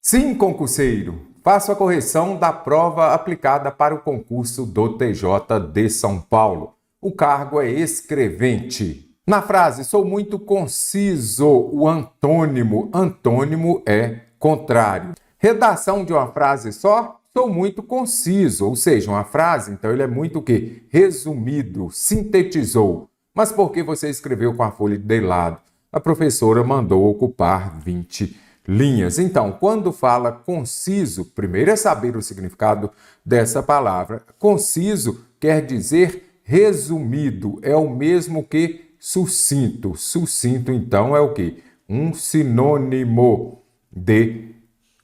Sim, concurseiro, faço a correção da prova aplicada para o concurso do TJ de São Paulo. O cargo é escrevente. Na frase, sou muito conciso, o antônimo é contrário. Redação de uma frase só, sou muito conciso, ou seja, uma frase, então ele é muito o quê? Resumido, sintetizou. Mas por que você escreveu com a folha de lado? A professora mandou ocupar 20 linhas. Então, quando fala conciso, primeiro é saber o significado dessa palavra. Conciso quer dizer resumido, é o mesmo que sucinto. Sucinto, então, é o quê? Um sinônimo de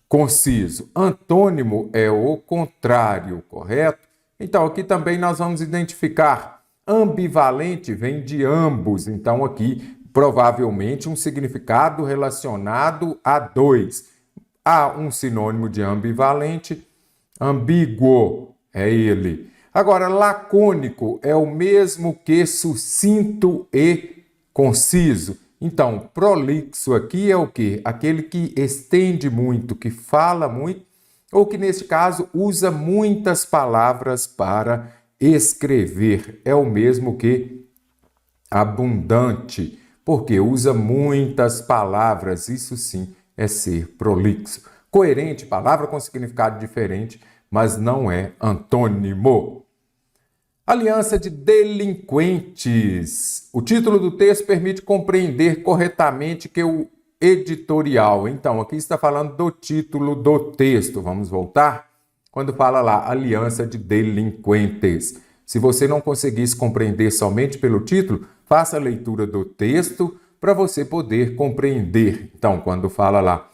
conciso. Antônimo é o contrário, correto? Então, aqui também nós vamos identificar. Ambivalente vem de ambos, então aqui provavelmente um significado relacionado a dois. Há um sinônimo de ambivalente, ambíguo é ele. Agora, lacônico é o mesmo que sucinto e conciso. Então, prolixo aqui é o quê? Aquele que estende muito, que fala muito, ou que, neste caso, usa muitas palavras para escrever. É o mesmo que abundante, porque usa muitas palavras. Isso sim é ser prolixo. Coerente, palavra com significado diferente, mas não é antônimo. Aliança de delinquentes. O título do texto permite compreender corretamente que o editorial. Então, aqui está falando do título do texto. Vamos voltar? Quando fala lá, aliança de delinquentes. Se você não conseguisse compreender somente pelo título, faça a leitura do texto para você poder compreender. Então, quando fala lá,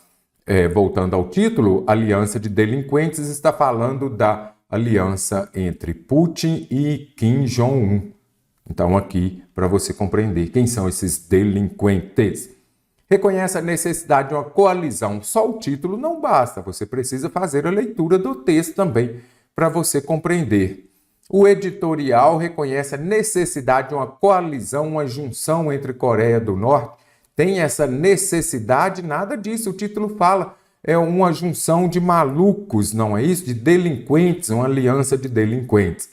voltando ao título, aliança de delinquentes, está falando da aliança entre Putin e Kim Jong-un. Então, aqui, para você compreender quem são esses delinquentes. Reconhece a necessidade de uma coalizão. Só o título não basta, você precisa fazer a leitura do texto também para você compreender. O editorial reconhece a necessidade de uma coalizão, uma junção entre Coreia do Norte. Tem essa necessidade? Nada disso. O título fala, é uma junção de malucos, não é isso? De delinquentes, uma aliança de delinquentes.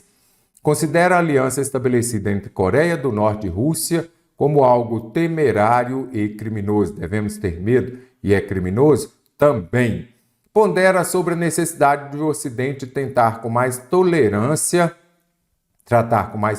Considera a aliança estabelecida entre Coreia do Norte e Rússia como algo temerário e criminoso. Devemos ter medo e é criminoso? Também. Pondera sobre a necessidade do Ocidente tratar com mais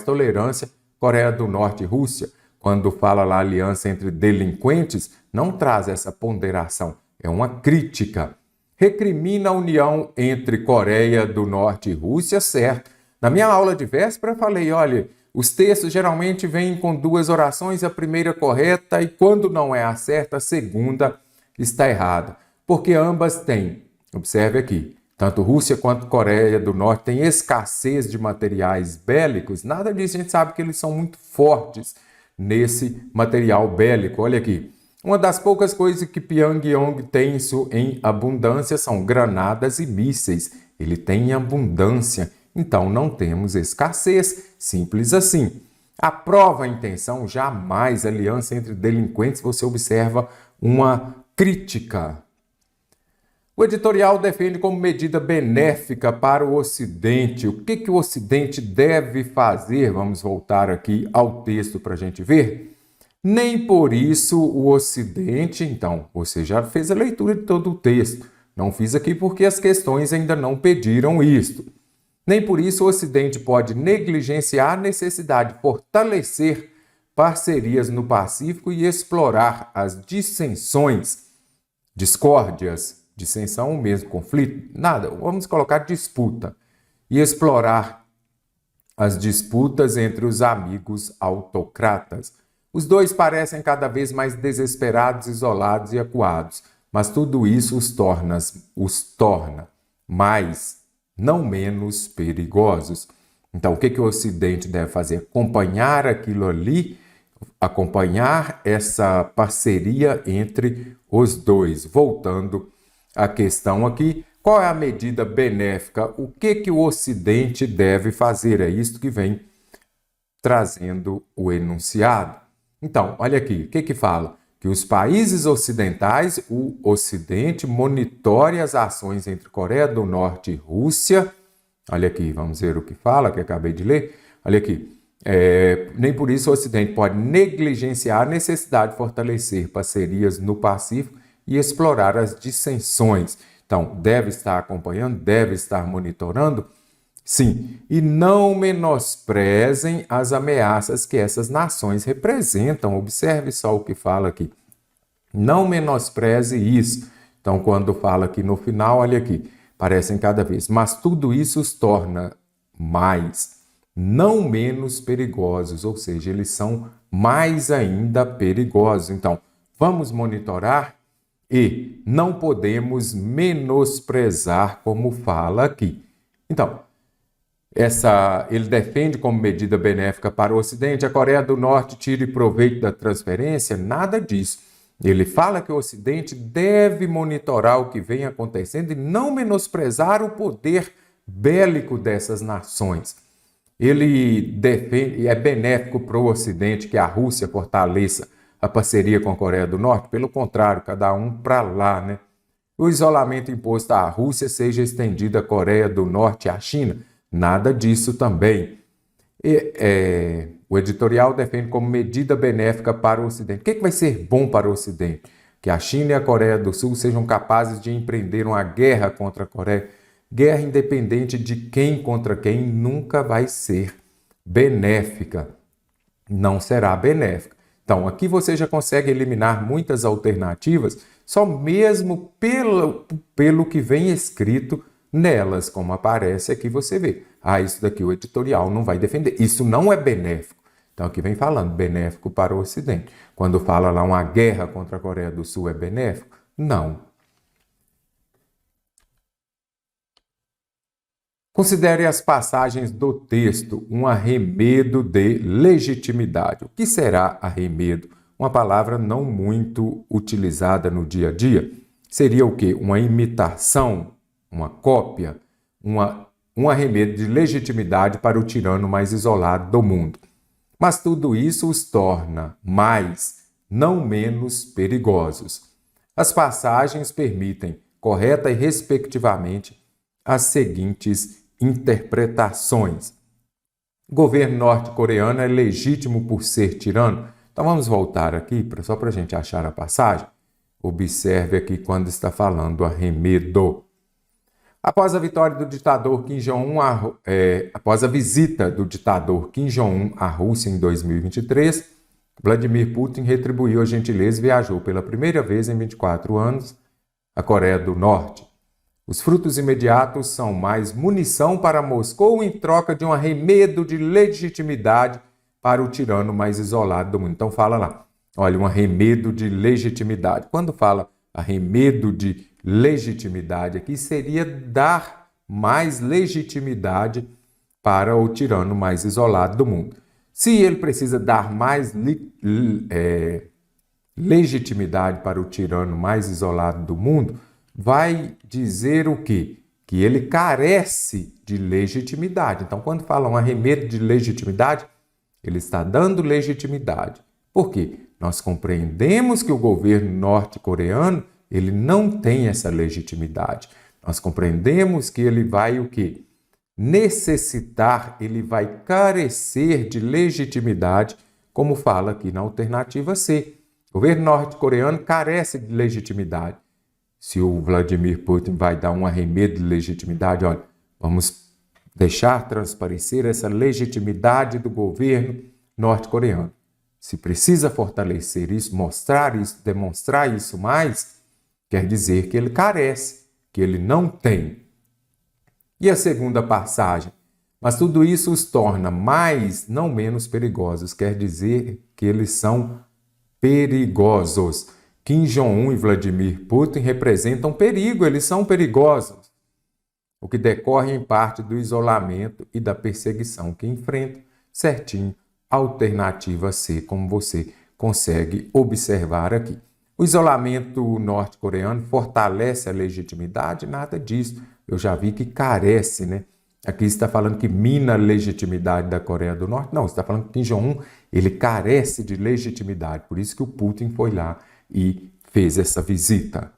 tolerância Coreia do Norte e Rússia. Quando fala lá aliança entre delinquentes, não traz essa ponderação, é uma crítica. Recrimina a união entre Coreia do Norte e Rússia, certo? Na minha aula de véspera eu falei, olha, os textos geralmente vêm com duas orações, a primeira correta e quando não é a certa, a segunda está errada. Porque ambas têm, observe aqui, tanto Rússia quanto Coreia do Norte têm escassez de materiais bélicos. Nada disso, a gente sabe que eles são muito fortes nesse material bélico. Olha aqui, uma das poucas coisas que Pyongyang tem isso em abundância são granadas e mísseis. Ele tem em abundância, então não temos escassez, simples assim. Aprova a intenção, jamais aliança entre delinquentes, você observa uma crítica. O editorial defende como medida benéfica para o Ocidente. O que o Ocidente deve fazer? Vamos voltar aqui ao texto para a gente ver. Nem por isso o Ocidente... Então, você já fez a leitura de todo o texto. Não fiz aqui porque as questões ainda não pediram isto. Nem por isso o Ocidente pode negligenciar a necessidade de fortalecer parcerias no Pacífico e explorar as dissensões, discórdias, dissensão, o mesmo conflito, nada, vamos colocar disputa, e explorar as disputas entre os amigos autocratas. Os dois parecem cada vez mais desesperados, isolados e acuados, mas tudo isso os torna mais, não menos perigosos. Então, o que o Ocidente deve fazer? Acompanhar aquilo ali, acompanhar essa parceria entre os dois. Voltando à questão aqui, qual é a medida benéfica? O que o Ocidente deve fazer? É isto que vem trazendo o enunciado. Então, olha aqui, o que fala? que os países ocidentais, o Ocidente, monitore as ações entre Coreia do Norte e Rússia. Olha aqui, vamos ver o que fala, que acabei de ler. Olha aqui. Nem por isso o Ocidente pode negligenciar a necessidade de fortalecer parcerias no Pacífico e explorar as dissensões. Então, deve estar acompanhando, deve estar monitorando. Sim, e não menosprezem as ameaças que essas nações representam. Observe só o que fala aqui. Não menospreze isso. Então, quando fala aqui no final, olha aqui, parecem cada vez. Mas tudo isso os torna mais, não menos perigosos, ou seja, eles são mais ainda perigosos. Então, vamos monitorar e não podemos menosprezar, como fala aqui. Então, ele defende como medida benéfica para o Ocidente, a Coreia do Norte tire proveito da transferência? Nada disso. Ele fala que o Ocidente deve monitorar o que vem acontecendo e não menosprezar o poder bélico dessas nações. Ele defende e é benéfico para o Ocidente que a Rússia fortaleça a parceria com a Coreia do Norte? Pelo contrário, cada um para lá, né? O isolamento imposto à Rússia seja estendido à Coreia do Norte e à China? Nada disso também. O editorial defende como medida benéfica para o Ocidente. O que vai ser bom para o Ocidente? Que a China e a Coreia do Sul sejam capazes de empreender uma guerra contra a Coreia. Guerra independente de quem contra quem nunca vai ser benéfica. Não será benéfica. Então, aqui você já consegue eliminar muitas alternativas só mesmo pelo que vem escrito nelas, como aparece aqui, você vê. Isso daqui o editorial não vai defender. Isso não é benéfico. Então, aqui vem falando benéfico para o Ocidente. Quando fala lá uma guerra contra a Coreia do Sul é benéfico? Não. Considere as passagens do texto um arremedo de legitimidade. O que será arremedo? Uma palavra não muito utilizada no dia a dia. Seria o quê? Uma imitação, uma cópia, um arremedo de legitimidade para o tirano mais isolado do mundo. Mas tudo isso os torna mais, não menos perigosos. As passagens permitem, correta e respectivamente, as seguintes interpretações. O governo norte-coreano é legítimo por ser tirano? Então vamos voltar aqui, só para a gente achar a passagem. Observe aqui quando está falando arremedo. Após a vitória do ditador Kim Jong-un, após a visita do ditador Kim Jong-un à Rússia em 2023, Vladimir Putin retribuiu a gentileza e viajou pela primeira vez em 24 anos à Coreia do Norte. Os frutos imediatos são mais munição para Moscou em troca de um arremedo de legitimidade para o tirano mais isolado do mundo. Então fala lá, olha, um arremedo de legitimidade. Quando fala arremedo de legitimidade aqui, seria dar mais legitimidade para o tirano mais isolado do mundo. Se ele precisa dar mais legitimidade para o tirano mais isolado do mundo, vai dizer o quê? Que ele carece de legitimidade. Então, quando fala um arremedo de legitimidade, ele está dando legitimidade. Por quê? Nós compreendemos que o governo norte-coreano ele não tem essa legitimidade. Nós compreendemos que ele vai o quê? Necessitar, ele vai carecer de legitimidade, como fala aqui na alternativa C. O governo norte-coreano carece de legitimidade. Se o Vladimir Putin vai dar um arremedo de legitimidade, olha, vamos deixar transparecer essa legitimidade do governo norte-coreano. Se precisa fortalecer isso, mostrar isso, demonstrar isso mais, quer dizer que ele carece, que ele não tem. E a segunda passagem? Mas tudo isso os torna mais, não menos perigosos, quer dizer que eles são perigosos. Kim Jong-un e Vladimir Putin representam perigo, eles são perigosos, o que decorre em parte do isolamento e da perseguição que enfrentam, certinho, alternativa C, como você consegue observar aqui. O isolamento norte-coreano fortalece a legitimidade? Nada disso, eu já vi que carece, né? Aqui está falando que mina a legitimidade da Coreia do Norte. Não, está falando que Kim Jong-un ele carece de legitimidade. Por isso que o Putin foi lá e fez essa visita.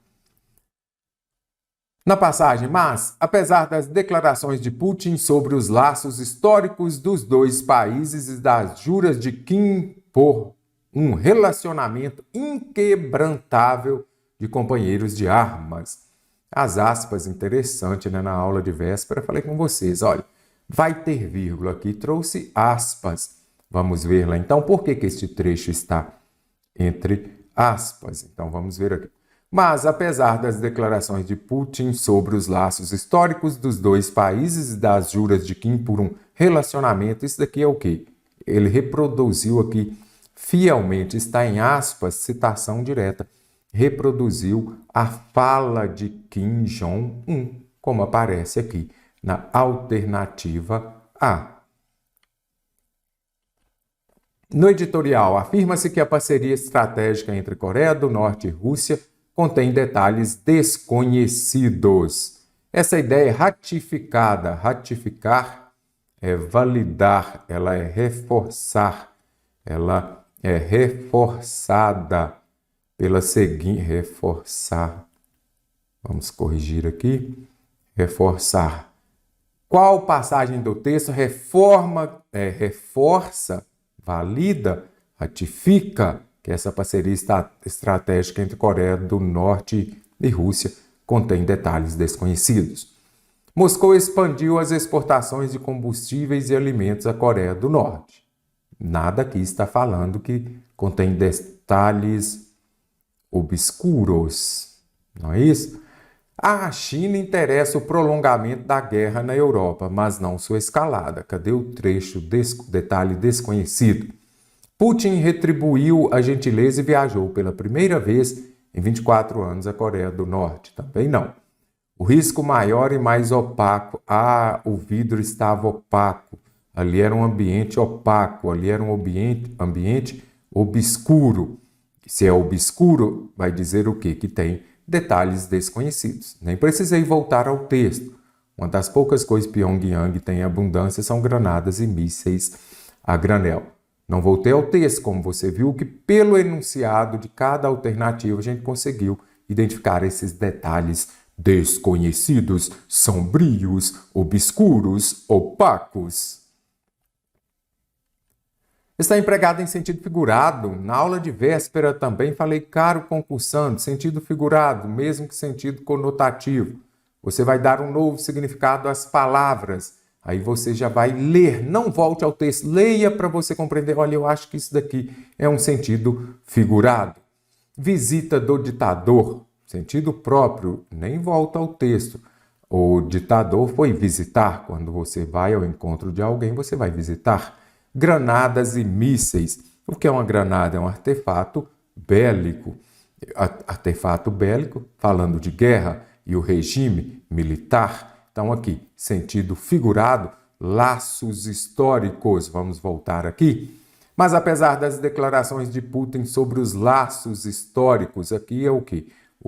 Na passagem, mas, apesar das declarações de Putin sobre os laços históricos dos dois países e das juras de Kim por um relacionamento inquebrantável de companheiros de armas. As aspas, interessante, né? Na aula de véspera, falei com vocês, olha, vai ter vírgula aqui, trouxe aspas. Vamos ver lá, então, por que este trecho está entre aspas? Então, vamos ver aqui. Mas, apesar das declarações de Putin sobre os laços históricos dos dois países e das juras de Kim por um relacionamento, isso daqui é o quê? Ele reproduziu aqui fielmente, está em aspas, citação direta, reproduziu a fala de Kim Jong-un, como aparece aqui na alternativa A. No editorial, afirma-se que a parceria estratégica entre Coreia do Norte e Rússia contém detalhes desconhecidos. Essa ideia é ratificada. Ratificar é validar, ela é reforçar, ela é reforçada pela seguinte... Reforçar. Vamos corrigir aqui. Reforçar. Qual passagem do texto reforça, valida, ratifica que essa parceria estratégica entre Coreia do Norte e Rússia contém detalhes desconhecidos. Moscou expandiu as exportações de combustíveis e alimentos à Coreia do Norte. Nada aqui está falando que contém detalhes obscuros, não é isso? A China interessa o prolongamento da guerra na Europa, mas não sua escalada. Cadê o trecho, detalhe desconhecido? Putin retribuiu a gentileza e viajou pela primeira vez em 24 anos à Coreia do Norte. Também não. O risco maior e mais opaco. Ah, o vidro estava opaco. Ali era um ambiente opaco. Ali era um ambiente obscuro. Se é obscuro, vai dizer o quê? Que tem detalhes desconhecidos. Nem precisei voltar ao texto. Uma das poucas coisas que Pyongyang tem em abundância são granadas e mísseis a granel. Não voltei ao texto, como você viu, que pelo enunciado de cada alternativa a gente conseguiu identificar esses detalhes desconhecidos, sombrios, obscuros, opacos. Está empregado em sentido figurado. Na aula de véspera também falei caro concursando, sentido figurado, mesmo que sentido conotativo. Você vai dar um novo significado às palavras. Aí você já vai ler, não volte ao texto, leia para você compreender. Olha, eu acho que isso daqui é um sentido figurado. Visita do ditador, sentido próprio, nem volta ao texto. O ditador foi visitar. Quando você vai ao encontro de alguém, você vai visitar. Granadas e mísseis. O que é uma granada? É um artefato bélico. Artefato bélico, falando de guerra e o regime militar. Então, aqui, sentido figurado, laços históricos. Vamos voltar aqui. Mas, apesar das declarações de Putin sobre os laços históricos, aqui é o quê?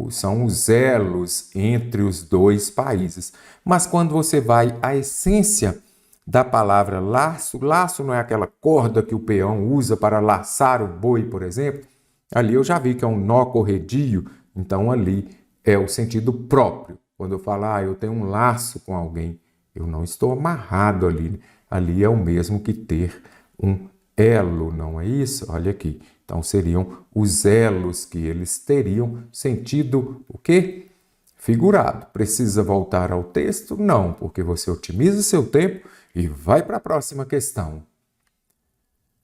São os elos entre os dois países. Mas, quando você vai à essência da palavra laço, laço não é aquela corda que o peão usa para laçar o boi, por exemplo. Ali eu já vi que é um nó corredio, então ali é o sentido próprio. Quando eu falo, eu tenho um laço com alguém, eu não estou amarrado ali. Ali é o mesmo que ter um elo, não é isso? Olha aqui. Então, seriam os elos que eles teriam sentido o quê? Figurado. Precisa voltar ao texto? Não, porque você otimiza o seu tempo e vai para a próxima questão.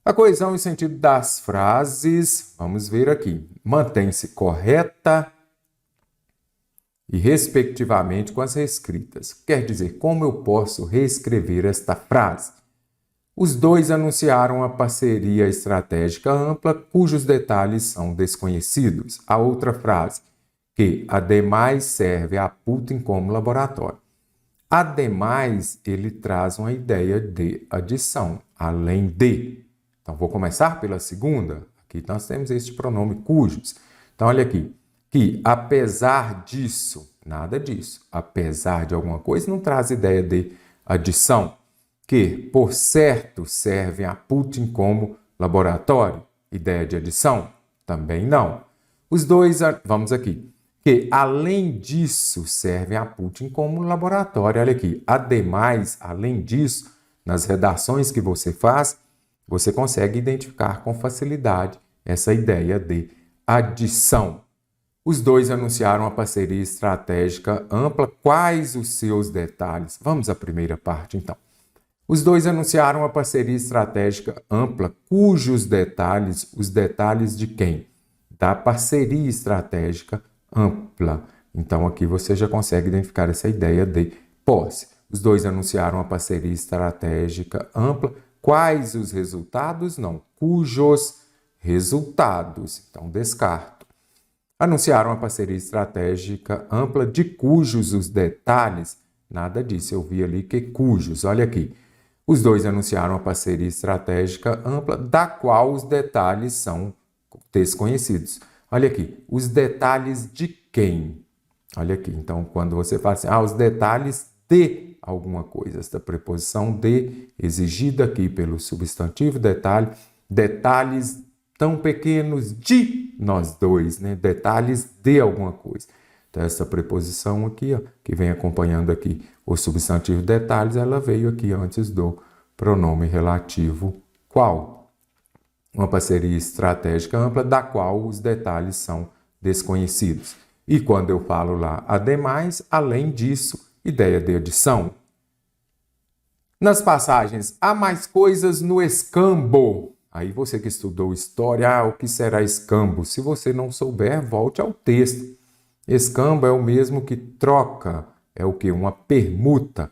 A coesão e sentido das frases, vamos ver aqui. Mantém-se correta e respectivamente com as reescritas. Quer dizer, como eu posso reescrever esta frase? Os dois anunciaram a parceria estratégica ampla, cujos detalhes são desconhecidos. A outra frase, que ademais serve a Putin como laboratório. Ademais, ele traz uma ideia de adição, além de. Então, vou começar pela segunda. Aqui nós temos este pronome cujos. Então, olha aqui. Que apesar disso, nada disso, apesar de alguma coisa, não traz ideia de adição, que, por certo, servem a Putin como laboratório. Ideia de adição? Também não. Os dois, vamos aqui, que, além disso, servem a Putin como laboratório. Olha aqui, ademais, além disso, nas redações que você faz, você consegue identificar com facilidade essa ideia de adição. Os dois anunciaram uma parceria estratégica ampla. Quais os seus detalhes? Vamos à primeira parte, então. Os dois anunciaram uma parceria estratégica ampla, cujos detalhes, os detalhes de quem? Da parceria estratégica ampla. Então, aqui você já consegue identificar essa ideia de posse. Os dois anunciaram uma parceria estratégica ampla. Quais os resultados? Não. Cujos resultados. Então, descarto. Anunciaram uma parceria estratégica ampla, de cujos os detalhes? Nada disso. Eu vi ali que cujos. Olha aqui. Os dois anunciaram uma parceria estratégica ampla, da qual os detalhes são desconhecidos. Olha aqui, os detalhes de quem? Olha aqui, então, quando você fala assim, os detalhes de alguma coisa, esta preposição de, exigida aqui pelo substantivo detalhe, detalhes tão pequenos de nós dois, né? Detalhes de alguma coisa. Então, essa preposição aqui, que vem acompanhando aqui o substantivo detalhes, ela veio aqui antes do pronome relativo qual. Uma parceria estratégica ampla, da qual os detalhes são desconhecidos. E quando eu falo lá, ademais, além disso, ideia de adição. Nas passagens, há mais coisas no escambo. Aí você que estudou história, o que será escambo? Se você não souber, volte ao texto. Escambo é o mesmo que troca, é o que? Uma permuta.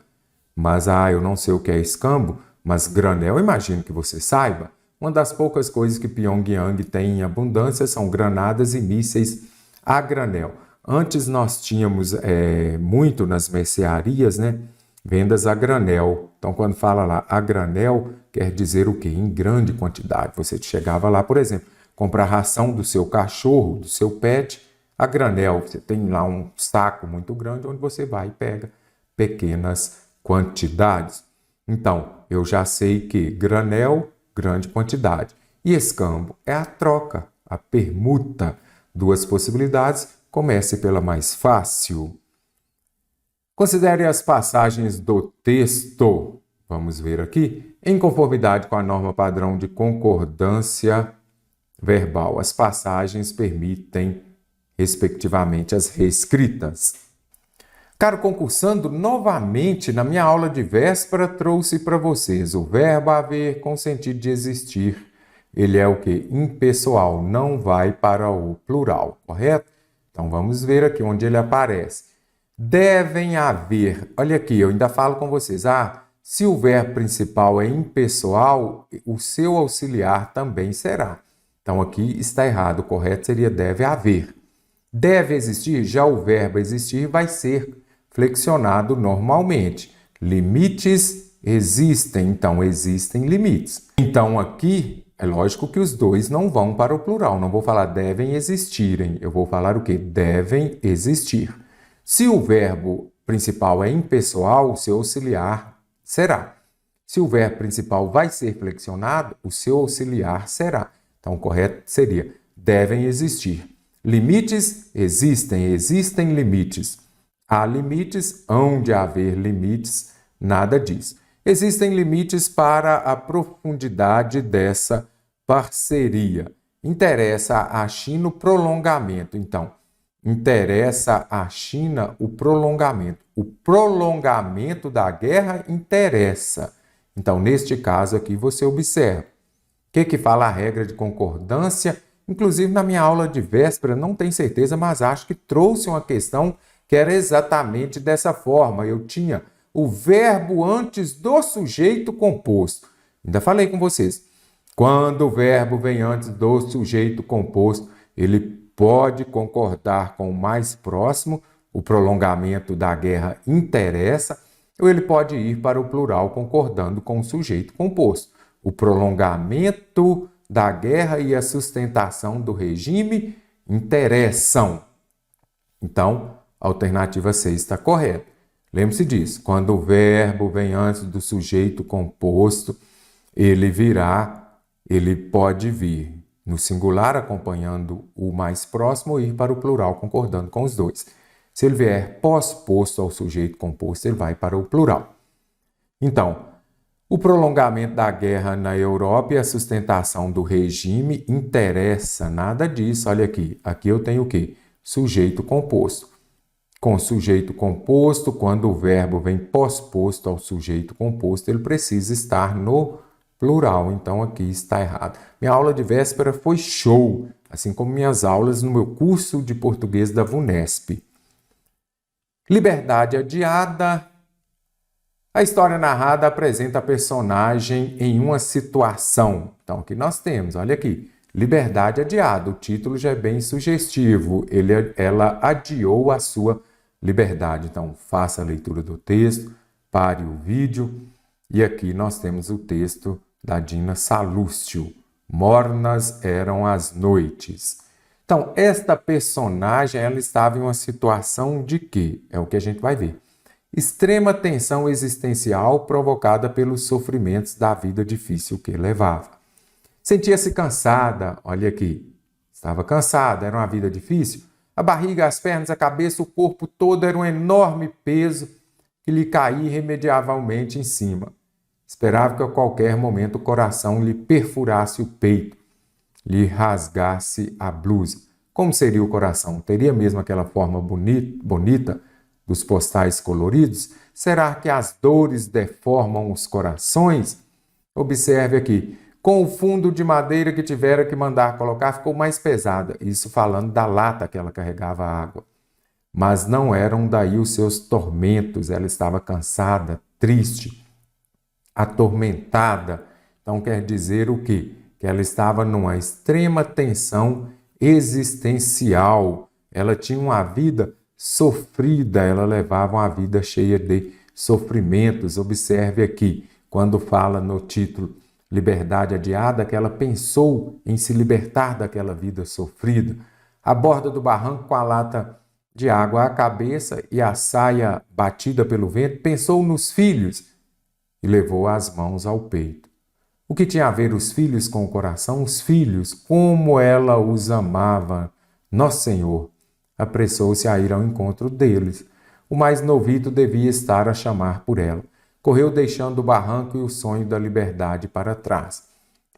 Mas, eu não sei o que é escambo, mas granel, imagino que você saiba. Uma das poucas coisas que Pyongyang tem em abundância são granadas e mísseis a granel. Antes nós tínhamos muito nas mercearias, né? Vendas a granel. Então, quando fala lá a granel, quer dizer o quê? Em grande quantidade. Você chegava lá, por exemplo, comprar ração do seu cachorro, do seu pet, a granel. Você tem lá um saco muito grande onde você vai e pega pequenas quantidades. Então, eu já sei que granel, grande quantidade. E escambo é a troca, a permuta. Duas possibilidades, comece pela mais fácil. Considere as passagens do texto. Vamos ver aqui. Em conformidade com a norma padrão de concordância verbal, as passagens permitem, respectivamente, as reescritas. Caro concursando, novamente, na minha aula de véspera, trouxe para vocês o verbo haver com sentido de existir. Ele é o quê? Impessoal, não vai para o plural, correto? Então, vamos ver aqui onde ele aparece. Devem haver, olha aqui, eu ainda falo com vocês, se o verbo principal é impessoal, o seu auxiliar também será. Então, aqui está errado, o correto seria deve haver. Deve existir, já o verbo existir vai ser flexionado normalmente. Limites existem, então existem limites. Então, aqui, é lógico que os dois não vão para o plural. Não vou falar devem existirem, eu vou falar o quê? Devem existir. Se o verbo principal é impessoal, o seu auxiliar será. Se o verbo principal vai ser flexionado, o seu auxiliar será. Então, o correto seria devem existir. Limites existem, existem limites. Há limites, hão de haver limites, nada disso. Existem limites para a profundidade dessa parceria. Interessa à China o prolongamento. Então, interessa à China o prolongamento. O prolongamento da guerra interessa. Então, neste caso aqui, você observa. O que fala a regra de concordância? Inclusive, na minha aula de véspera, não tenho certeza, mas acho que trouxe uma questão que era exatamente dessa forma. Eu tinha o verbo antes do sujeito composto. Ainda falei com vocês. Quando o verbo vem antes do sujeito composto, ele pode concordar com o mais próximo, o prolongamento da guerra interessa, ou ele pode ir para o plural concordando com o sujeito composto. O prolongamento da guerra e a sustentação do regime interessam. Então, a alternativa C está correta. Lembre-se disso. Quando o verbo vem antes do sujeito composto, ele pode vir no singular acompanhando o mais próximo ou ir para o plural concordando com os dois. Se ele vier pós-posto ao sujeito composto, ele vai para o plural. Então, o prolongamento da guerra na Europa e a sustentação do regime interessa nada disso. Olha aqui, aqui eu tenho o quê? Sujeito composto. Com sujeito composto, quando o verbo vem pós-posto ao sujeito composto, ele precisa estar no plural. Então, aqui está errado. Minha aula de véspera foi show, assim como minhas aulas no meu curso de português da VUNESP. Liberdade adiada. A história narrada apresenta a personagem em uma situação. Então, aqui nós temos, olha aqui, liberdade adiada. O título já é bem sugestivo. Ela adiou a sua liberdade. Então, faça a leitura do texto, pare o vídeo. E aqui nós temos o texto da Dina Salúcio. Mornas eram as noites. Então, esta personagem, ela estava em uma situação de quê? É o que a gente vai ver. Extrema tensão existencial provocada pelos sofrimentos da vida difícil que levava. Sentia-se cansada, olha aqui, estava cansada, era uma vida difícil. A barriga, as pernas, a cabeça, o corpo todo era um enorme peso que lhe caía irremediavelmente em cima. Esperava que a qualquer momento o coração lhe perfurasse o peito, lhe rasgasse a blusa. Como seria o coração? Teria mesmo aquela forma bonita dos postais coloridos? Será que as dores deformam os corações? Observe aqui, com o fundo de madeira que tivera que mandar colocar, ficou mais pesada. Isso falando da lata que ela carregava água. Mas não eram daí os seus tormentos. Ela estava cansada, triste, atormentada. Então quer dizer o quê? Que ela estava numa extrema tensão existencial. Ela tinha uma vida sofrida, ela levava uma vida cheia de sofrimentos. Observe aqui, quando fala no título Liberdade Adiada, que ela pensou em se libertar daquela vida sofrida. À borda do barranco, com a lata de água à cabeça e a saia batida pelo vento, pensou nos filhos e levou as mãos ao peito. O que tinha a ver os filhos com o coração? Os filhos, como ela os amava. Nosso Senhor apressou-se a ir ao encontro deles. O mais novito devia estar a chamar por ela. Correu deixando o barranco e o sonho da liberdade para trás.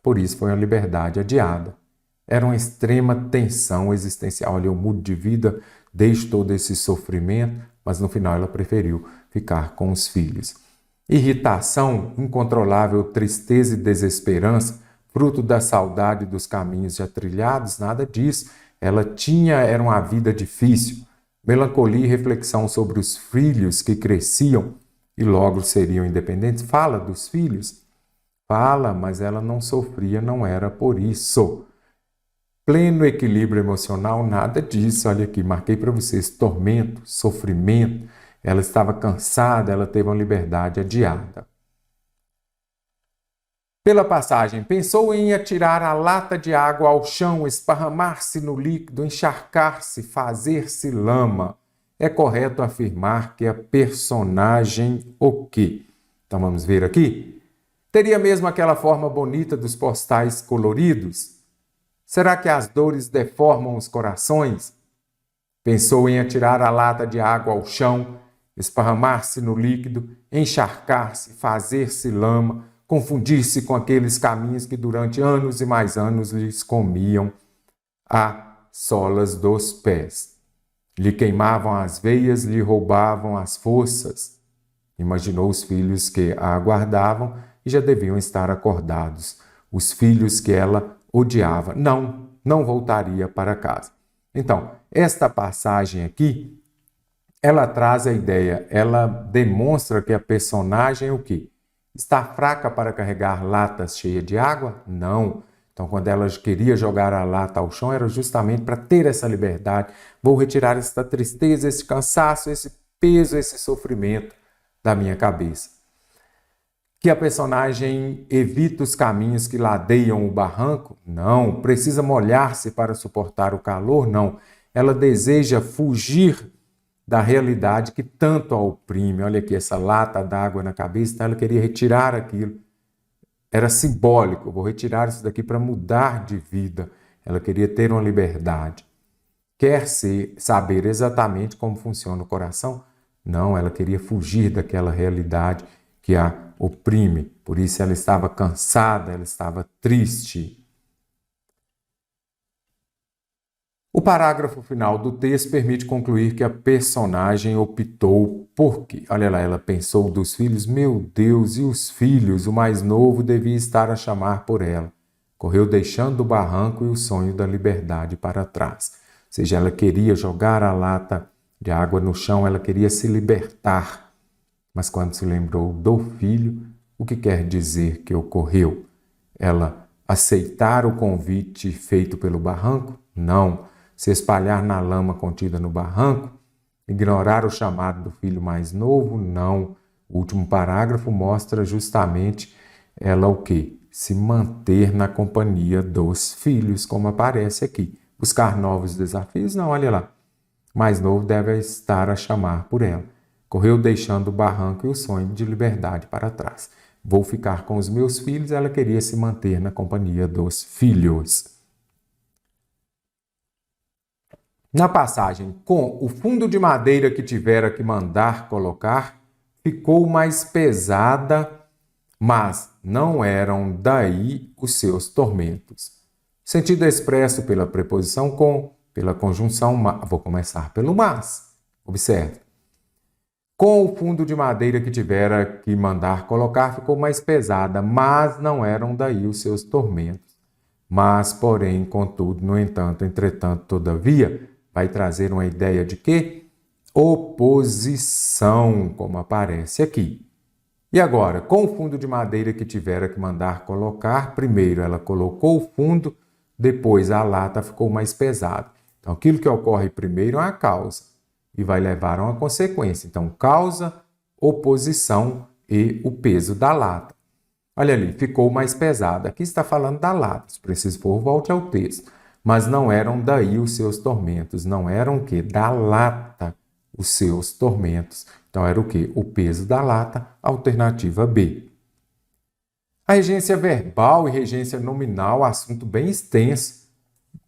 Por isso foi uma liberdade adiada. Era uma extrema tensão existencial. Olha, eu mudo de vida, deixo todo esse sofrimento, mas no final ela preferiu ficar com os filhos. Irritação, incontrolável tristeza e desesperança, fruto da saudade dos caminhos já trilhados, nada disso. Era uma vida difícil. Melancolia e reflexão sobre os filhos que cresciam e logo seriam independentes. Fala dos filhos? Fala, mas ela não sofria, não era por isso. Pleno equilíbrio emocional, nada disso. Olha aqui, marquei para vocês tormento, sofrimento. Ela estava cansada, ela teve uma liberdade adiada. Pela passagem, pensou em atirar a lata de água ao chão, esparramar-se no líquido, encharcar-se, fazer-se lama. É correto afirmar que a personagem o quê? Então vamos ver aqui. Teria mesmo aquela forma bonita dos postais coloridos? Será que as dores deformam os corações? Pensou em atirar a lata de água ao chão, esparramar-se no líquido, encharcar-se, fazer-se lama, confundir-se com aqueles caminhos que durante anos e mais anos lhes comiam as solas dos pés. Lhe queimavam as veias, lhe roubavam as forças. Imaginou os filhos que a aguardavam e já deviam estar acordados. Os filhos que ela odiava. Não voltaria para casa. Então, esta passagem aqui, ela traz a ideia, ela demonstra que a personagem o quê? Está fraca para carregar latas cheias de água? Não. Então, quando ela queria jogar a lata ao chão, era justamente para ter essa liberdade. Vou retirar essa tristeza, esse cansaço, esse peso, esse sofrimento da minha cabeça. Que a personagem evita os caminhos que ladeiam o barranco? Não. Precisa molhar-se para suportar o calor? Não. Ela deseja fugir da realidade que tanto a oprime. Olha aqui, essa lata d'água na cabeça, então ela queria retirar aquilo. Era simbólico, vou retirar isso daqui para mudar de vida. Ela queria ter uma liberdade. Quer saber exatamente como funciona o coração? Não, ela queria fugir daquela realidade que a oprime. Por isso ela estava cansada, ela estava triste. O parágrafo final do texto permite concluir que a personagem optou por quê? Olha lá, ela pensou dos filhos, meu Deus, e os filhos? O mais novo devia estar a chamar por ela. Correu deixando o barranco e o sonho da liberdade para trás. Ou seja, ela queria jogar a lata de água no chão, ela queria se libertar. Mas quando se lembrou do filho, o que quer dizer que ocorreu? Ela aceitar o convite feito pelo barranco? Não. Se espalhar na lama contida no barranco? Ignorar o chamado do filho mais novo? Não. O último parágrafo mostra justamente ela o quê? Se manter na companhia dos filhos, como aparece aqui. Buscar novos desafios? Não, olha lá. O mais novo deve estar a chamar por ela. Correu deixando o barranco e o sonho de liberdade para trás. Vou ficar com os meus filhos, ela queria se manter na companhia dos filhos. Na passagem, com o fundo de madeira que tivera que mandar colocar, ficou mais pesada, mas não eram daí os seus tormentos. Sentido expresso pela preposição com, pela conjunção, vou começar pelo mas. Observe. Com o fundo de madeira que tivera que mandar colocar, ficou mais pesada, mas não eram daí os seus tormentos. Mas, porém, contudo, no entanto, entretanto, todavia, vai trazer uma ideia de quê? Oposição, como aparece aqui. E agora, com o fundo de madeira que tivera que mandar colocar, primeiro ela colocou o fundo, depois a lata ficou mais pesada. Então, aquilo que ocorre primeiro é a causa e vai levar a uma consequência. Então, causa, oposição e o peso da lata. Olha ali, ficou mais pesada. Aqui está falando da lata. Se preciso for, volte ao texto. Mas não eram daí os seus tormentos. Não eram o quê? Da lata os seus tormentos. Então, era o quê? O peso da lata, alternativa B. A regência verbal e regência nominal, assunto bem extenso,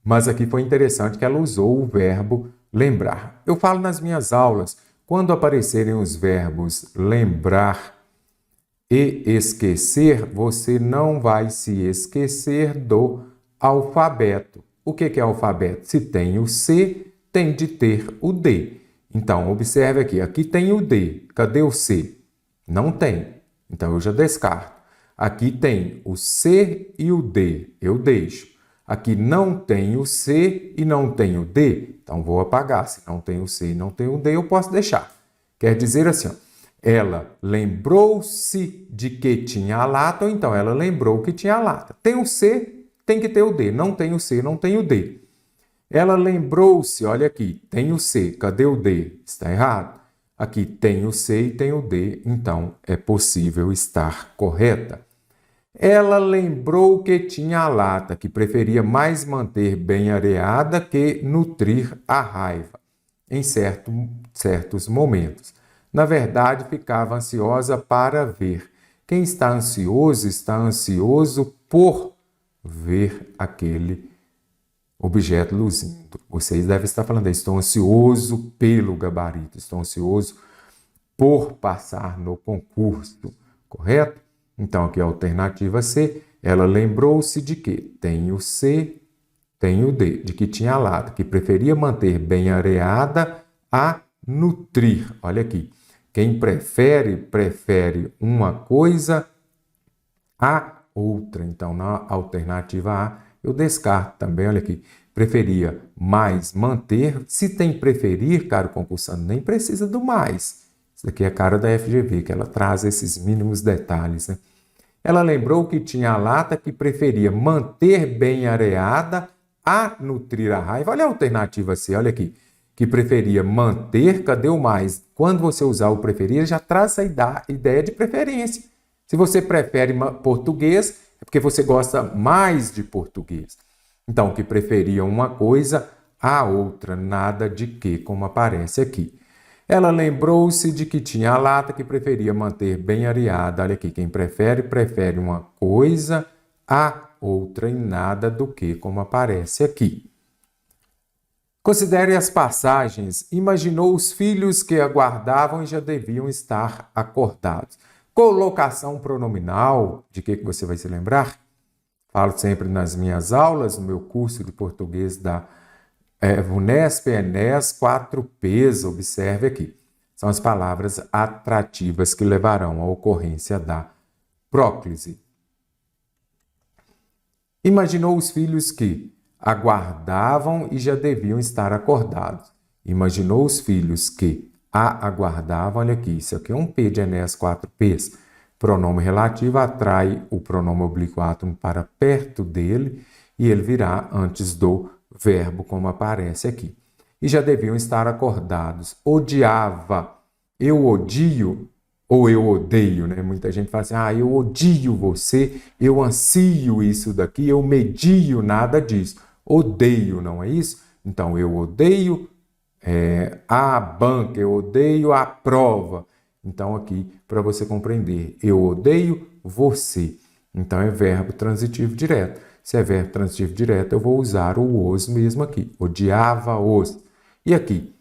mas aqui foi interessante que ela usou o verbo lembrar. Eu falo nas minhas aulas, quando aparecerem os verbos lembrar e esquecer, você não vai se esquecer do alfabeto. O que é alfabeto? Se tem o C, tem de ter o D. Então, observe aqui, aqui tem o D. Cadê o C? Não tem. Então, eu já descarto. Aqui tem o C e o D. Eu deixo. Aqui não tem o C e não tem o D. Então, vou apagar. Se não tem o C e não tem o D, eu posso deixar. Quer dizer assim, ó, ela lembrou-se de que tinha a lata, ou então ela lembrou que tinha a lata. Tem o C, tem que ter o D. Não tem o C, não tem o D. Ela lembrou-se, olha aqui, tem o C, cadê o D? Está errado. Aqui tem o C e tem o D, então é possível estar correta. Ela lembrou que tinha a lata, que preferia mais manter bem areada que nutrir a raiva, em certos momentos. Na verdade, ficava ansiosa para ver. Quem está ansioso por ver aquele objeto luzindo. Vocês devem estar falando, estou ansioso pelo gabarito, estou ansioso por passar no concurso, correto? Então, aqui a alternativa C, ela lembrou-se de que tem o C, tem o D, de que tinha a lata, que preferia manter bem areada a nutrir. Olha aqui, quem prefere uma coisa a outra. Então, na alternativa A, eu descarto também, olha aqui, preferia mais manter. Se tem preferir, caro concursando, nem precisa do mais. Isso aqui é a cara da FGV, que ela traz esses mínimos detalhes, né? Ela lembrou que tinha a lata, que preferia manter bem areada a nutrir a raiva. Olha a alternativa C, olha aqui, que preferia manter, cadê o mais? Quando você usar o preferir, já traz a ideia de preferência. Se você prefere português, é porque você gosta mais de português. Então, que preferia uma coisa a outra, nada de que, como aparece aqui. Ela lembrou-se de que tinha a lata que preferia manter bem areada. Olha aqui, quem prefere uma coisa a outra em nada do que, como aparece aqui. Considere as passagens. Imaginou os filhos que aguardavam e já deviam estar acordados. Colocação pronominal, de que você vai se lembrar? Falo sempre nas minhas aulas, no meu curso de português da VUNESP, ENES, 4Ps, observe aqui. São as palavras atrativas que levarão à ocorrência da próclise. Imaginou os filhos que aguardavam e já deviam estar acordados. Imaginou os filhos que a aguardavam, olha aqui, isso aqui é um P de Enéas 4Ps. Pronome relativo atrai o pronome oblíquo átomo para perto dele e ele virá antes do verbo, como aparece aqui. E já deviam estar acordados. Odiava, eu odio, ou eu odeio, né? Muita gente fala assim, eu odio você, eu ansio isso daqui, eu medio nada disso. Odeio, não é isso? Então, eu odeio a banca, eu odeio a prova. Então, aqui, para você compreender, eu odeio você. Então, é verbo transitivo direto. Se é verbo transitivo direto, eu vou usar o os mesmo aqui. Odiava-os. E aqui,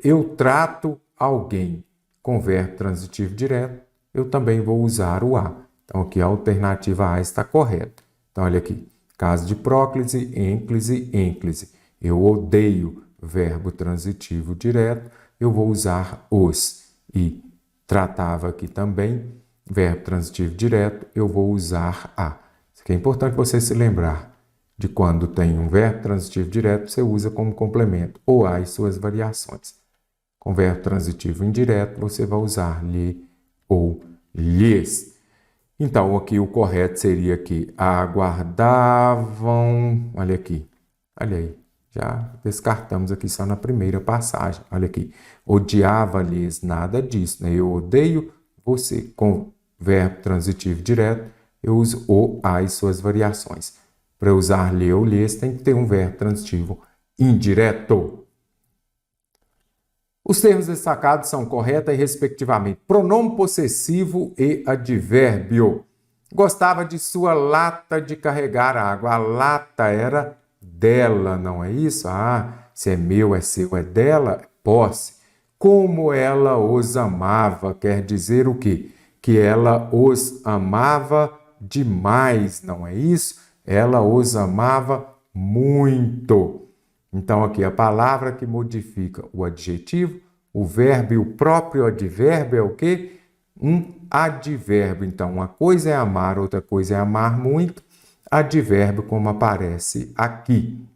eu trato alguém com verbo transitivo direto, eu também vou usar o a. Então, aqui a alternativa A está correta. Então, olha aqui. Caso de próclise, ênclise, ênclise. Eu odeio verbo transitivo direto, eu vou usar os. E tratava aqui também, verbo transitivo direto, eu vou usar a. Isso aqui é importante você se lembrar de quando tem um verbo transitivo direto, você usa como complemento o a e suas variações. Com verbo transitivo indireto, você vai usar lhe ou lhes. Então, aqui o correto seria que aguardavam, olha aqui, olha aí, já descartamos aqui só na primeira passagem, olha aqui, odiava-lhes, nada disso, né? Eu odeio você, com verbo transitivo direto, eu uso o, a e suas variações. Para usar lhe ou lhes, tem que ter um verbo transitivo indireto. Os termos destacados são correta e respectivamente pronome possessivo e advérbio. Gostava de sua lata de carregar água. A lata era dela, não é isso? Se é meu, é seu, é dela, posse. Como ela os amava, quer dizer o quê? Que ela os amava demais, não é isso? Ela os amava muito. Então, aqui a palavra que modifica o adjetivo, o verbo e o próprio advérbio é o quê? Um advérbio. Então, uma coisa é amar, outra coisa é amar muito. Advérbio, como aparece aqui.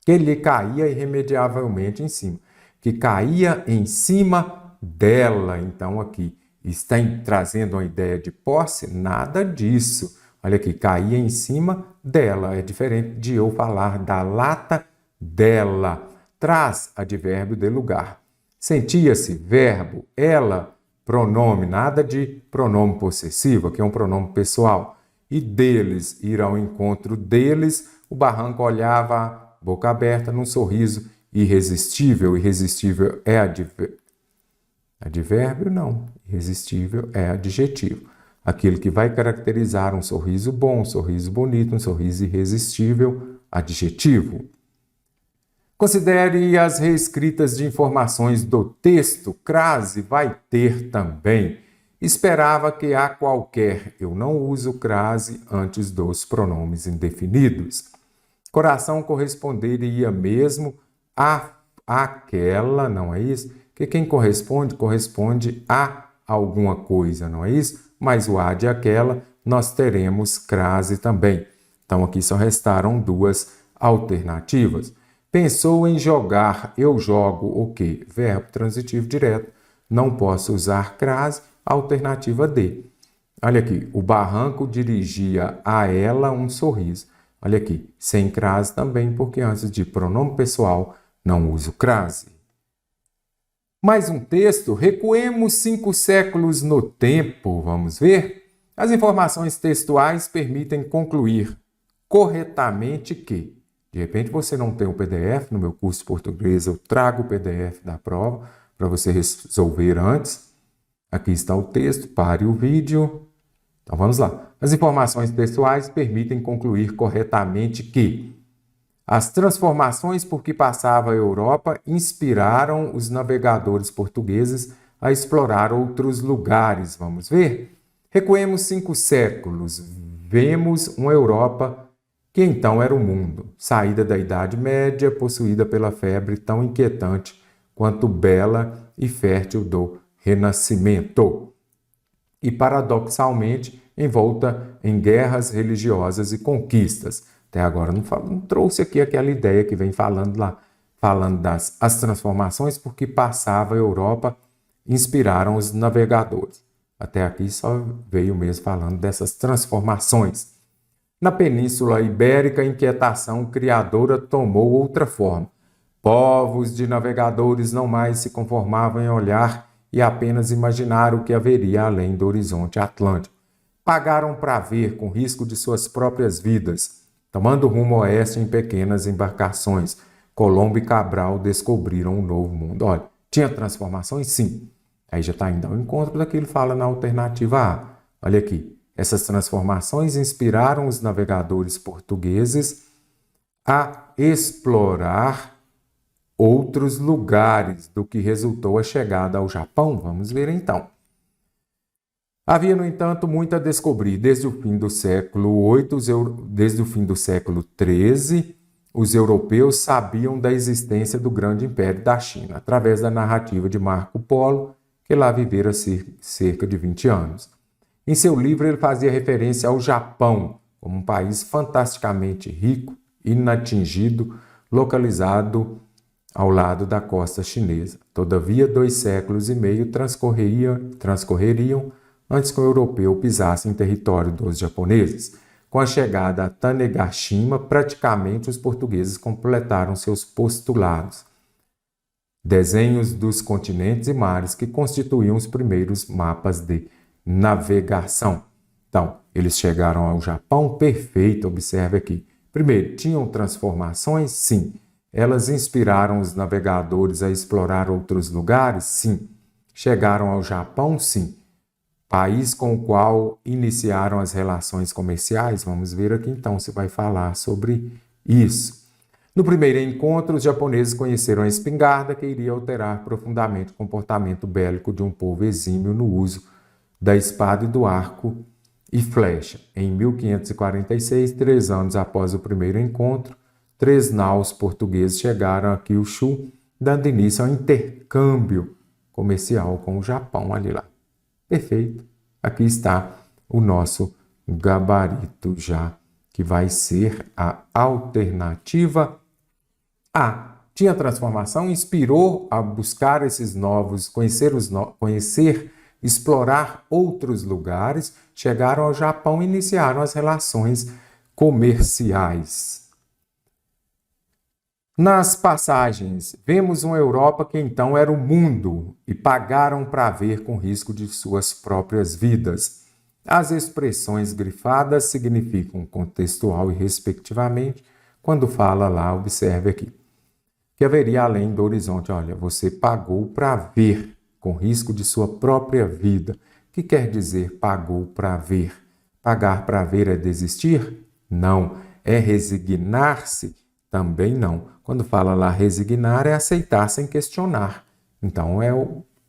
Que lhe caía irremediavelmente em cima. Que caía em cima dela. Então, aqui está trazendo uma ideia de posse? Nada disso. Olha aqui, caía em cima dela. É diferente de eu falar da lata dela. Traz advérbio de lugar. Sentia-se, verbo, ela, pronome, nada de pronome possessivo, aqui é um pronome pessoal. E deles, ir ao encontro deles, o barranco olhava, boca aberta, num sorriso irresistível. Irresistível é advérbio? Não. Irresistível é adjetivo. Aquilo que vai caracterizar um sorriso bom, um sorriso bonito, um sorriso irresistível, adjetivo. Considere as reescritas de informações do texto. Crase vai ter também. Esperava que a qualquer. Eu não uso crase antes dos pronomes indefinidos. Coração corresponderia mesmo a aquela, não é isso? Que quem corresponde, corresponde a alguma coisa, não é isso? Mas o a de aquela, nós teremos crase também. Então, aqui só restaram duas alternativas. Pensou em jogar, eu jogo o quê? Verbo transitivo direto. Não posso usar crase, alternativa D. Olha aqui, o barranco dirigia a ela um sorriso. Olha aqui, sem crase também, porque antes de pronome pessoal não uso crase. Mais um texto, recuemos 5 séculos no tempo, vamos ver? As informações textuais permitem concluir corretamente que de repente você não tem o PDF, no meu curso de português eu trago o PDF da prova, para você resolver antes. Aqui está o texto, pare o vídeo. Então vamos lá. As informações textuais permitem concluir corretamente que as transformações por que passava a Europa inspiraram os navegadores portugueses a explorar outros lugares. Vamos ver? Recuemos 5 séculos. Vemos uma Europa que então era o mundo, saída da Idade Média, possuída pela febre tão inquietante quanto bela e fértil do Renascimento. E, paradoxalmente, envolta em guerras religiosas e conquistas. Até agora não trouxe aqui aquela ideia que vem falando lá, falando das as transformações por que passava a Europa, inspiraram os navegadores. Até aqui só veio mesmo falando dessas transformações. Na Península Ibérica, a inquietação criadora tomou outra forma. Povos de navegadores não mais se conformavam em olhar e apenas imaginar o que haveria além do horizonte atlântico. Pagaram para ver, com risco de suas próprias vidas, tomando rumo oeste em pequenas embarcações. Colombo e Cabral descobriram um novo mundo. Olha, tinha transformações? Sim. Aí já está indo ao encontro daquilo que fala na alternativa A. Olha aqui. Essas transformações inspiraram os navegadores portugueses a explorar outros lugares, do que resultou a chegada ao Japão. Vamos ver então. Havia, no entanto, muito a descobrir. Desde o fim do século XIII, os europeus sabiam da existência do grande império da China, através da narrativa de Marco Polo, que lá vivera cerca de 20 anos. Em seu livro, ele fazia referência ao Japão como um país fantasticamente rico, inatingido, localizado ao lado da costa chinesa. Todavia, 2 séculos e meio transcorreriam antes que o europeu pisasse em território dos japoneses. Com a chegada a Tanegashima, praticamente os portugueses completaram seus postulados. Desenhos dos continentes e mares que constituíam os primeiros mapas de navegação. Então, eles chegaram ao Japão, perfeito, observe aqui. Primeiro, tinham transformações? Sim. Elas inspiraram os navegadores a explorar outros lugares? Sim. Chegaram ao Japão? Sim. País com o qual iniciaram as relações comerciais? Vamos ver aqui então se vai falar sobre isso. No primeiro encontro, os japoneses conheceram a espingarda, que iria alterar profundamente o comportamento bélico de um povo exímio no uso da espada e do arco e flecha. Em 1546, 3 anos após o primeiro encontro, 3 naus portugueses chegaram a Kyushu, dando início ao intercâmbio comercial com o Japão ali lá. Perfeito. Aqui está o nosso gabarito já, que vai ser a alternativa A. Tinha transformação, inspirou a buscar esses novos, conhecer, explorar outros lugares, chegaram ao Japão e iniciaram as relações comerciais. Nas passagens, vemos uma Europa que então era o mundo e pagaram para ver com risco de suas próprias vidas. As expressões grifadas significam contextual e respectivamente. Quando fala lá, observe aqui, que haveria além do horizonte. Olha, você pagou para ver com risco de sua própria vida. O que quer dizer pagou para ver? Pagar para ver é desistir? Não. É resignar-se? Também não. Quando fala lá resignar, é aceitar sem questionar. Então, é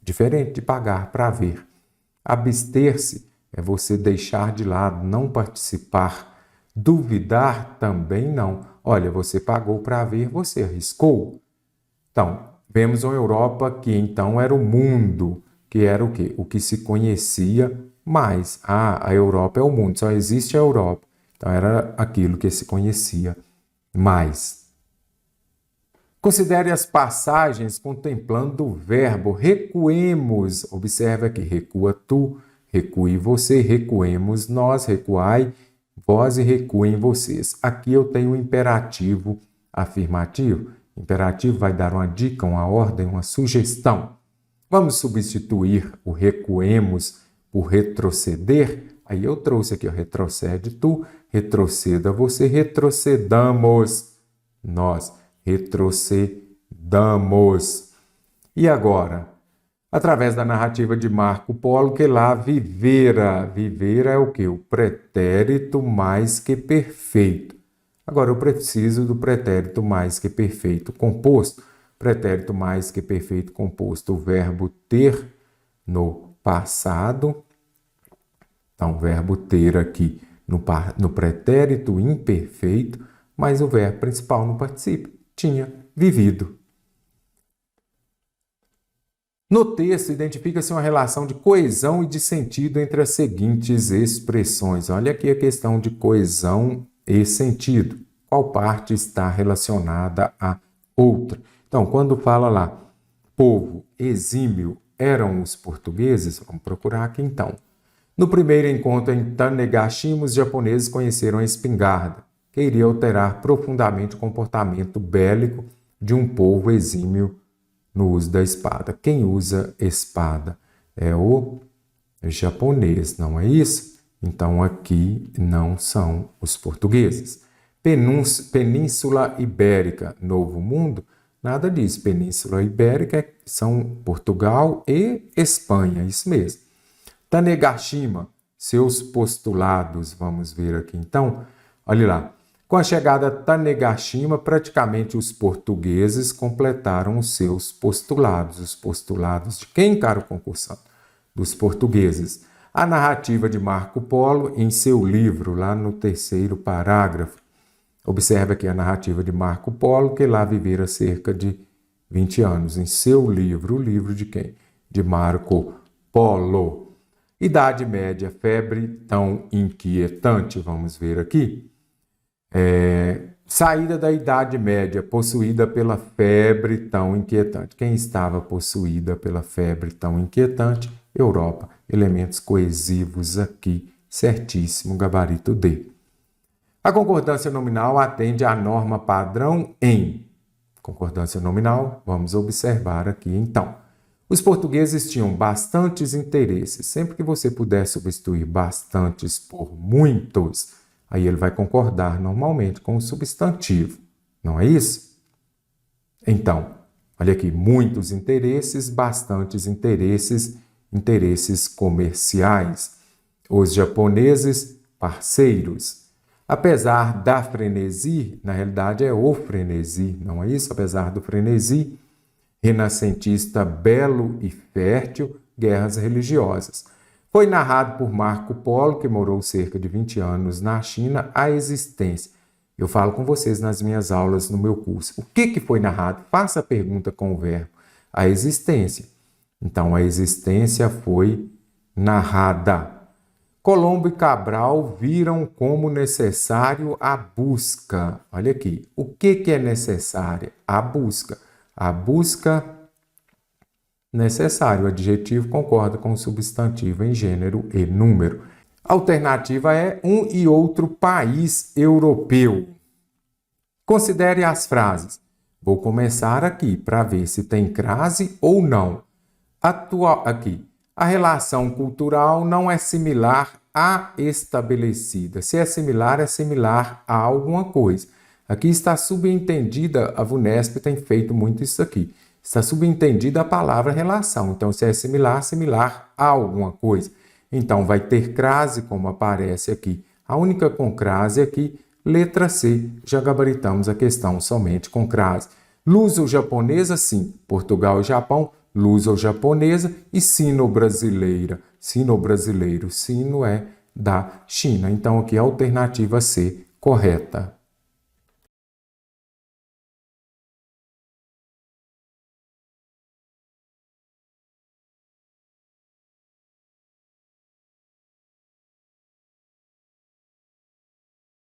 diferente de pagar para ver. Abster-se é você deixar de lado, não participar. Duvidar também não. Olha, você pagou para ver, você arriscou. Então, vemos uma Europa que então era o mundo, que era o quê? O que se conhecia mais. A Europa é o mundo, só existe a Europa. Então, era aquilo que se conhecia mais. Considere as passagens contemplando o verbo recuemos. Observe aqui, recua tu, recue você, recuemos nós, recuai vós e recuem vocês. Aqui eu tenho um imperativo afirmativo. Imperativo vai dar uma dica, uma ordem, uma sugestão. Vamos substituir o recuemos por retroceder. Aí eu trouxe aqui, ó, retrocede tu, retroceda você, retrocedamos nós. Retrocedamos. E agora, através da narrativa de Marco Polo, que lá vivera. Vivera é o quê? O pretérito mais que perfeito. Agora, eu preciso do pretérito mais que perfeito composto. Pretérito mais que perfeito composto, o verbo ter no passado. Então, o verbo ter aqui no pretérito imperfeito, mas o verbo principal no particípio, tinha vivido. No texto, identifica-se uma relação de coesão e de sentido entre as seguintes expressões. Olha aqui a questão de coesão e sentido. Qual parte está relacionada à outra? Então, quando fala lá, povo exímio eram os portugueses, vamos procurar aqui então. No primeiro encontro em Tanegashima, os japoneses conheceram a espingarda, que iria alterar profundamente o comportamento bélico de um povo exímio no uso da espada. Quem usa espada é o japonês, não é isso? Então aqui não são os portugueses. Península Ibérica, Novo Mundo, nada disso. Península Ibérica são Portugal e Espanha, isso mesmo. Tanegashima, seus postulados, vamos ver aqui então. Olha lá. Com a chegada a Tanegashima, praticamente os portugueses completaram os seus postulados. Os postulados de quem, caro concursante? Dos portugueses. A narrativa de Marco Polo, em seu livro, lá no 3º parágrafo. Observe aqui a narrativa de Marco Polo, que lá vivera cerca de 20 anos. Em seu livro, o livro de quem? De Marco Polo. Idade Média, febre tão inquietante, vamos ver aqui. Saída da Idade Média, possuída pela febre tão inquietante. Quem estava possuída pela febre tão inquietante? Europa. Elementos coesivos aqui, certíssimo, gabarito D. A concordância nominal atende à norma padrão em. Concordância nominal, vamos observar aqui então. Os portugueses tinham bastantes interesses. Sempre que você puder substituir bastantes por muitos, aí ele vai concordar normalmente com o substantivo, não é isso? Então, olha aqui, muitos interesses, bastantes interesses, interesses comerciais. Os japoneses, parceiros. Apesar da frenesi, na realidade é o frenesi, não é isso? Apesar do frenesi, renascentista belo e fértil, guerras religiosas. Foi narrado por Marco Polo, que morou cerca de 20 anos na China, a existência. Eu falo com vocês nas minhas aulas no meu curso. O que foi narrado? Faça a pergunta com o verbo. A existência. Então, a existência foi narrada. Colombo e Cabral viram como necessário a busca. Olha aqui. O que é necessária? A busca. A busca necessário. O adjetivo concorda com o substantivo em gênero e número. A alternativa é um e outro país europeu. Considere as frases. Vou começar aqui para ver se tem crase ou não. Aqui. A relação cultural não é similar à estabelecida. Se é similar a alguma coisa. Aqui está subentendida, a VUNESP tem feito muito isso aqui. Está subentendida a palavra relação. Então, se é similar a alguma coisa. Então, vai ter crase, como aparece aqui. A única com crase aqui, letra C. Já gabaritamos a questão somente com crase. Luso-japonesa, sim. Portugal e Japão, luso-japonesa e sino-brasileira. Sino-brasileiro, sino é da China. Então, aqui a alternativa C, correta.